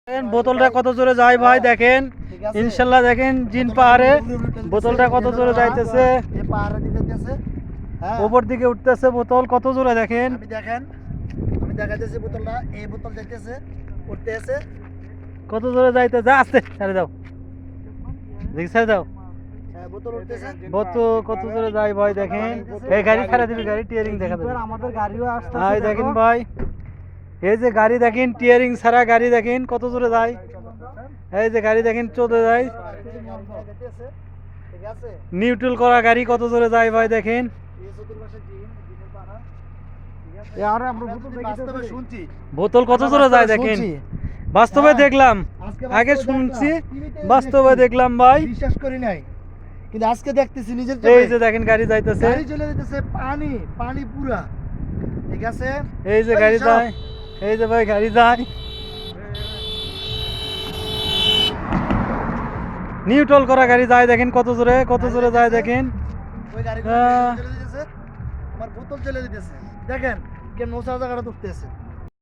বোতলটা কত জোরে যায় ভাই দেখেন, ইনশাল্লাহ দেখেন জিন পাহাড়ে বোতলটা কত জোরে যাইতেছে, উপর দিকে উঠতেছে বোতল কত জোরে দেখেন। আমি দেখাইতেছি বোতলটা, এই বোতল যাইতেছে উঠতেছে কত জোরে যাইতেছে, আস্তে ছেড়ে দাও, দেখি ছেড়ে দাও, বোতল উঠতেছে। বোতল কত জোরে যায় ভাই দেখেন। এই গাড়ি ছাড়া দিবি, গাড়ি টিয়ারিং দেখা দেবে। আমাদের গাড়িও ভাই দেখেন ভাই, এই যে গাড়ি দেখেন টিয়ারিং ছাড়া গাড়ি দেখেন কত জোরে যায়। এই যে গাড়ি দেখেন চলে যায়, নিউট্রাল করা গাড়ি কত জোরে যায় ভাই দেখেন। বোতল কত জোরে যায় দেখেন, বাস্তবে দেখলাম, আগে শুনছি বাস্তবে দেখলাম ভাই, বিশ্বাস করি নাই, কিন্তু আজকে দেখতেছি নিজের এই যে দেখেন গাড়ি যাইতেছে, গাড়ি চলে যেতেছে, পানি পানি পুরা, ঠিক আছে। এই যে গাড়ি যায়, এই যে ভাই গাড়ি যায়, নিউট্রাল করা গাড়ি যায় দেখেন কত জোরে, কত জোরে যায় দেখেন। ওই গাড়িগুলো চলে যেতেছে, আমার বোতল চলে যেতেছে, দেখেন কেমন ওসা জায়গাটা উঠতেছে।